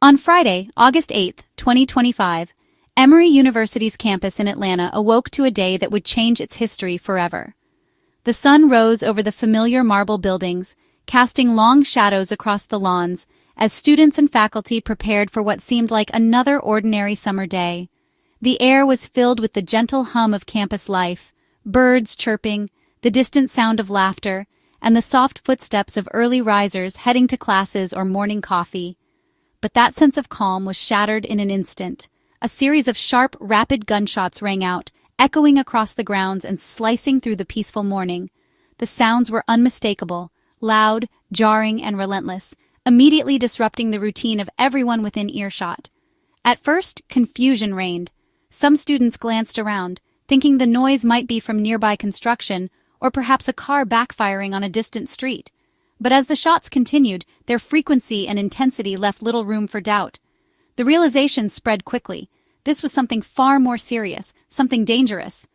On Friday, August 8, 2025, Emory University's campus in Atlanta awoke to a day that would change its history forever. The sun rose over the familiar marble buildings, casting long shadows across the lawns as students and faculty prepared for what seemed like another ordinary summer day. The air was filled with the gentle hum of campus life, birds chirping, the distant sound of laughter, and the soft footsteps of early risers heading to classes or morning coffee. But that sense of calm was shattered in an instant. A series of sharp, rapid gunshots rang out, echoing across the grounds and slicing through the peaceful morning. The sounds were unmistakable, loud, jarring, and relentless, immediately disrupting the routine of everyone within earshot. At first, confusion reigned. Some students glanced around, thinking the noise might be from nearby construction or perhaps a car backfiring on a distant street. But as the shots continued, their frequency and intensity left little room for doubt. The realization spread quickly. This was something far more serious, something dangerous.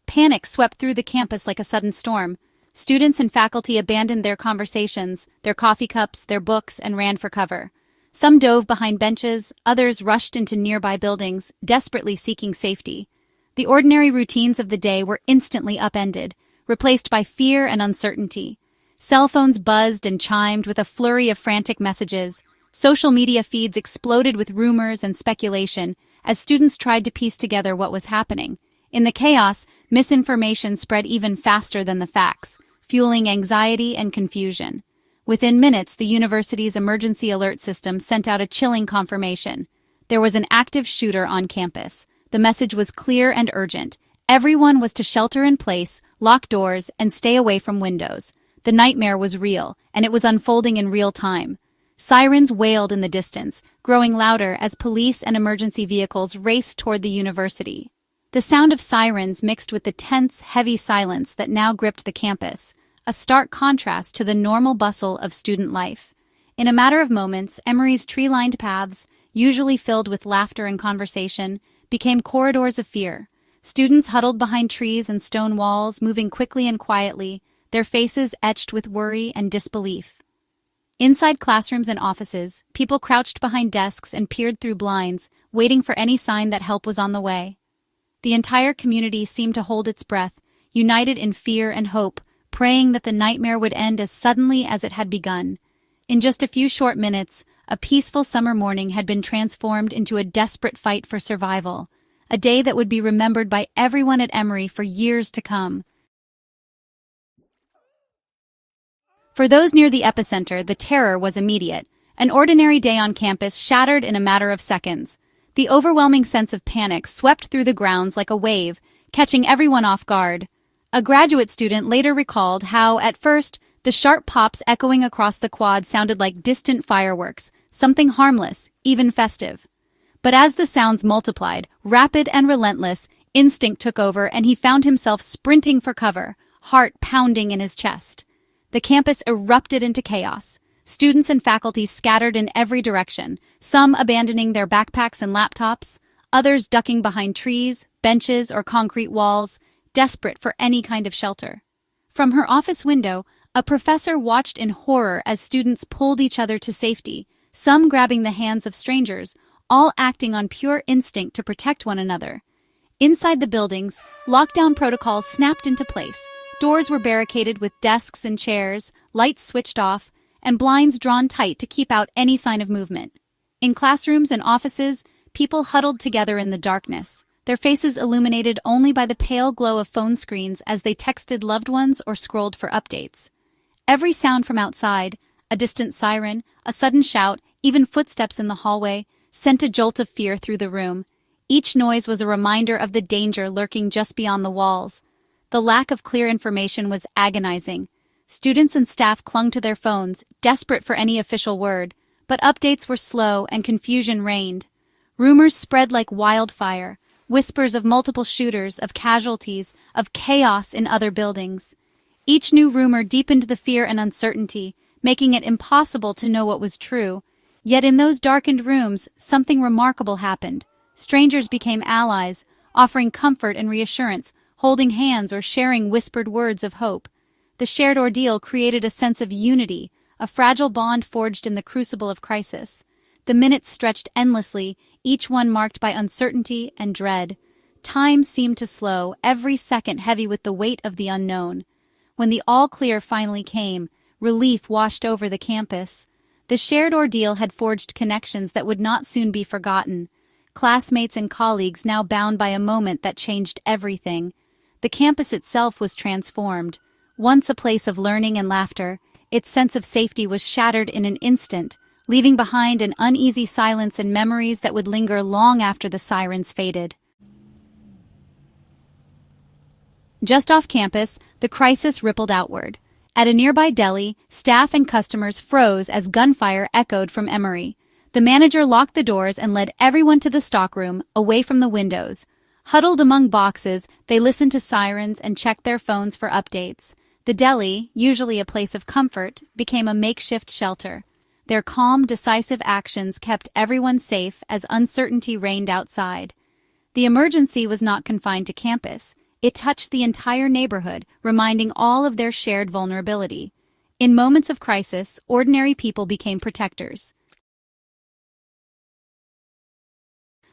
Panic swept through the campus like a sudden storm. Students and faculty abandoned their conversations, their coffee cups, their books, and ran for cover. Some dove behind benches, others rushed into nearby buildings, desperately seeking safety. The ordinary routines of the day were instantly upended, replaced by fear and uncertainty. Cell phones buzzed and chimed with a flurry of frantic messages. Social media feeds exploded with rumors and speculation as students tried to piece together what was happening. In the chaos, misinformation spread even faster than the facts, fueling anxiety and confusion. Within minutes, the university's emergency alert system sent out a chilling confirmation. There was an active shooter on campus. The message was clear and urgent. Everyone was to shelter in place, lock doors, and stay away from windows. The nightmare was real, and it was unfolding in real time. Sirens wailed in the distance, growing louder as police and emergency vehicles raced toward the university. The sound of sirens mixed with the tense, heavy silence that now gripped the campus, a stark contrast to the normal bustle of student life. In a matter of moments, Emory's tree-lined paths, usually filled with laughter and conversation, became corridors of fear. Students huddled behind trees and stone walls, moving quickly and quietly, their faces etched with worry and disbelief. Inside classrooms and offices, people crouched behind desks and peered through blinds, waiting for any sign that help was on the way. The entire community seemed to hold its breath, united in fear and hope, praying that the nightmare would end as suddenly as it had begun. In just a few short minutes, a peaceful summer morning had been transformed into a desperate fight for survival, a day that would be remembered by everyone at Emory for years to come. For those near the epicenter, the terror was immediate. An ordinary day on campus shattered in a matter of seconds. The overwhelming sense of panic swept through the grounds like a wave, catching everyone off guard. A graduate student later recalled how, at first, the sharp pops echoing across the quad sounded like distant fireworks, something harmless, even festive. But as the sounds multiplied, rapid and relentless, instinct took over and he found himself sprinting for cover, heart pounding in his chest. The campus erupted into chaos. Students and faculty scattered in every direction, some abandoning their backpacks and laptops, others ducking behind trees, benches, or concrete walls, desperate for any kind of shelter. From her office window, a professor watched in horror as students pulled each other to safety, some grabbing the hands of strangers, all acting on pure instinct to protect one another. Inside the buildings, lockdown protocols snapped into place. Doors were barricaded with desks and chairs, lights switched off, and blinds drawn tight to keep out any sign of movement. In classrooms and offices, people huddled together in the darkness, their faces illuminated only by the pale glow of phone screens as they texted loved ones or scrolled for updates. Every sound from outside, a distant siren, a sudden shout, even footsteps in the hallway, sent a jolt of fear through the room. Each noise was a reminder of the danger lurking just beyond the walls. The lack of clear information was agonizing. Students and staff clung to their phones, desperate for any official word, but updates were slow and confusion reigned. Rumors spread like wildfire, whispers of multiple shooters, of casualties, of chaos in other buildings. Each new rumor deepened the fear and uncertainty, making it impossible to know what was true. Yet in those darkened rooms, something remarkable happened. Strangers became allies, offering comfort and reassurance, holding hands or sharing whispered words of hope. The shared ordeal created a sense of unity, a fragile bond forged in the crucible of crisis. The minutes stretched endlessly, each one marked by uncertainty and dread. Time seemed to slow, every second heavy with the weight of the unknown. When the all-clear finally came, relief washed over the campus. The shared ordeal had forged connections that would not soon be forgotten. Classmates and colleagues now bound by a moment that changed everything. The campus itself was transformed. Once a place of learning and laughter, its sense of safety was shattered in an instant, leaving behind an uneasy silence and memories that would linger long after the sirens faded. Just off campus, the crisis rippled outward. At a nearby deli, staff and customers froze as gunfire echoed from Emory. The manager locked the doors and led everyone to the stockroom, away from the windows. Huddled among boxes, they listened to sirens and checked their phones for updates. The deli, usually a place of comfort, became a makeshift shelter. Their calm, decisive actions kept everyone safe as uncertainty reigned outside. The emergency was not confined to campus. It touched the entire neighborhood, reminding all of their shared vulnerability. In moments of crisis, ordinary people became protectors.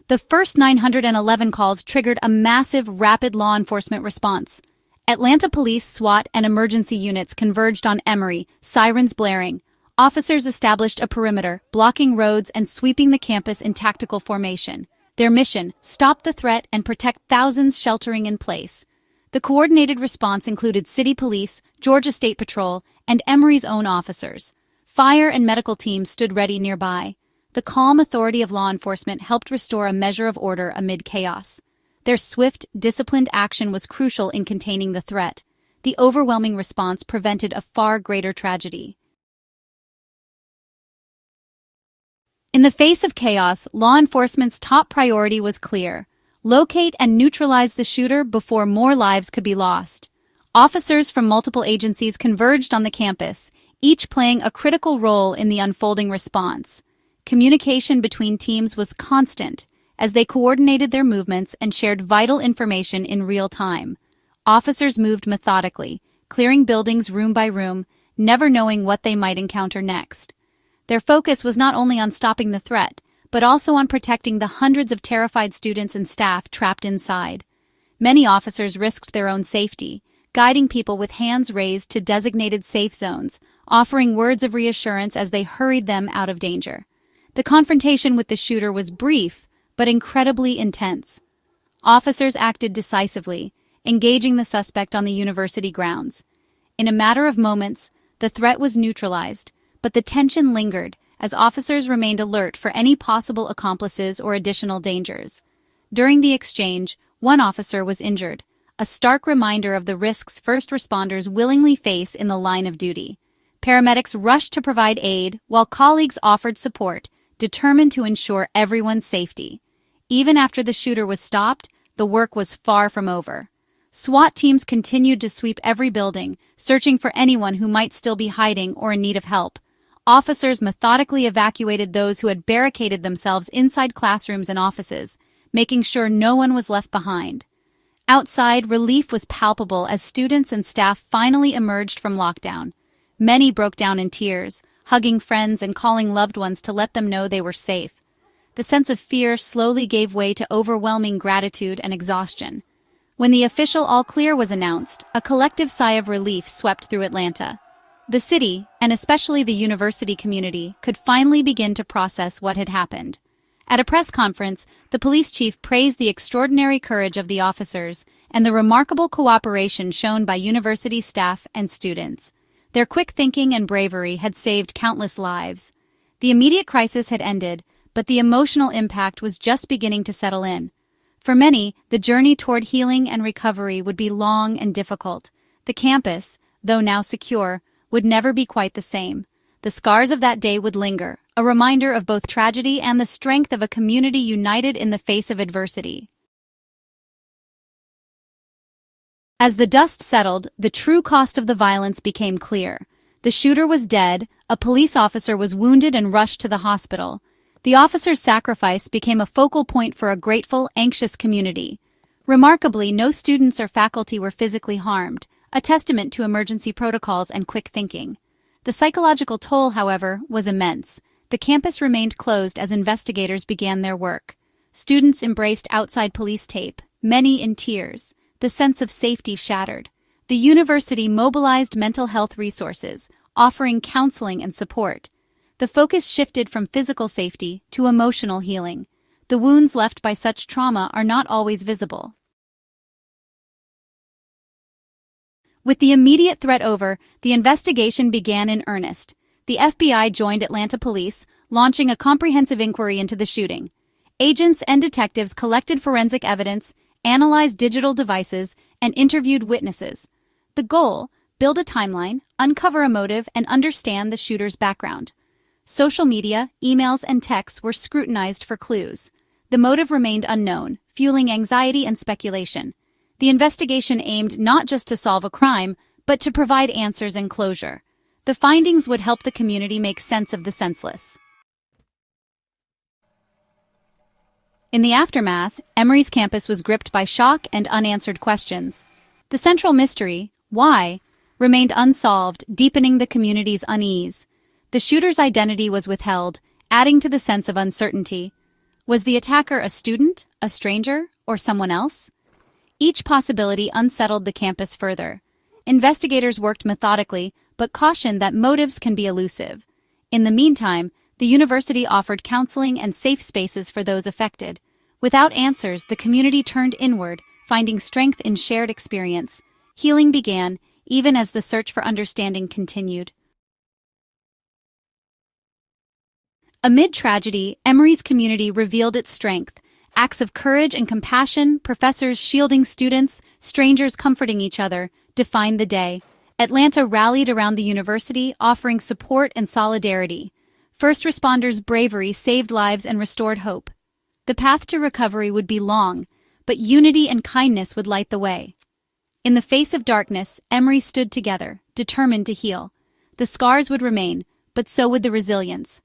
The first 911 calls triggered a massive, rapid law enforcement response. Atlanta police, SWAT, and emergency units converged on Emory, sirens blaring. Officers established a perimeter, blocking roads and sweeping the campus in tactical formation. Their mission: stop the threat and protect thousands sheltering in place. The coordinated response included city police, Georgia State Patrol, and Emory's own officers. Fire and medical teams stood ready nearby. The calm authority of law enforcement helped restore a measure of order amid chaos. Their swift, disciplined action was crucial in containing the threat. The overwhelming response prevented a far greater tragedy. In the face of chaos, law enforcement's top priority was clear: locate and neutralize the shooter before more lives could be lost. Officers from multiple agencies converged on the campus, each playing a critical role in the unfolding response. Communication between teams was constant, as they coordinated their movements and shared vital information in real time. Officers moved methodically, clearing buildings room by room, never knowing what they might encounter next. Their focus was not only on stopping the threat, but also on protecting the hundreds of terrified students and staff trapped inside. Many officers risked their own safety, guiding people with hands raised to designated safe zones, offering words of reassurance as they hurried them out of danger. The confrontation with the shooter was brief, but incredibly intense. Officers acted decisively, engaging the suspect on the university grounds. In a matter of moments, the threat was neutralized, but the tension lingered as officers remained alert for any possible accomplices or additional dangers. During the exchange, one officer was injured, a stark reminder of the risks first responders willingly face in the line of duty. Paramedics rushed to provide aid, while colleagues offered support, determined to ensure everyone's safety. Even after the shooter was stopped, the work was far from over. SWAT teams continued to sweep every building, searching for anyone who might still be hiding or in need of help. Officers methodically evacuated those who had barricaded themselves inside classrooms and offices, making sure no one was left behind. Outside, relief was palpable as students and staff finally emerged from lockdown. Many broke down in tears, hugging friends and calling loved ones to let them know they were safe. The sense of fear slowly gave way to overwhelming gratitude and exhaustion. When the official all-clear was announced, a collective sigh of relief swept through Atlanta. The city, and especially the university community, could finally begin to process what had happened. At a press conference, the police chief praised the extraordinary courage of the officers and the remarkable cooperation shown by university staff and students. Their quick thinking and bravery had saved countless lives. The immediate crisis had ended, but the emotional impact was just beginning to settle in. For many, the journey toward healing and recovery would be long and difficult. The campus, though now secure, would never be quite the same. The scars of that day would linger, a reminder of both tragedy and the strength of a community united in the face of adversity. As the dust settled, the true cost of the violence became clear. The shooter was dead, a police officer was wounded and rushed to the hospital. The officer's sacrifice became a focal point for a grateful, anxious community. Remarkably, no students or faculty were physically harmed, a testament to emergency protocols and quick thinking. The psychological toll, however, was immense. the campus remained closed as investigators began their work. Students embraced outside police tape, many in tears, the sense of safety shattered. The university mobilized mental health resources, offering counseling and support. The focus shifted from physical safety to emotional healing. The wounds left by such trauma are not always visible. With the immediate threat over, the investigation began in earnest. The FBI joined Atlanta Police, launching a comprehensive inquiry into the shooting. Agents and detectives collected forensic evidence, analyzed digital devices, and interviewed witnesses. The goal: build a timeline, uncover a motive, and understand the shooter's background. Social media, emails, and texts were scrutinized for clues. The motive remained unknown, fueling anxiety and speculation. The investigation aimed not just to solve a crime, but to provide answers and closure. The findings would help the community make sense of the senseless. In the aftermath, Emory's campus was gripped by shock and unanswered questions. The central mystery, why, remained unsolved, deepening the community's unease. The shooter's identity was withheld, adding to the sense of uncertainty. Was the attacker a student, a stranger, or someone else? Each possibility unsettled the campus further. Investigators worked methodically, but cautioned that motives can be elusive. In the meantime, the university offered counseling and safe spaces for those affected. Without answers, the community turned inward, finding strength in shared experience. Healing began, even as the search for understanding continued. Amid tragedy, Emory's community revealed its strength. Acts of courage and compassion, professors shielding students, strangers comforting each other, defined the day. Atlanta rallied around the university, offering support and solidarity. First responders' bravery saved lives and restored hope. The path to recovery would be long, but unity and kindness would light the way. In the face of darkness, Emory stood together, determined to heal. The scars would remain, but so would the resilience.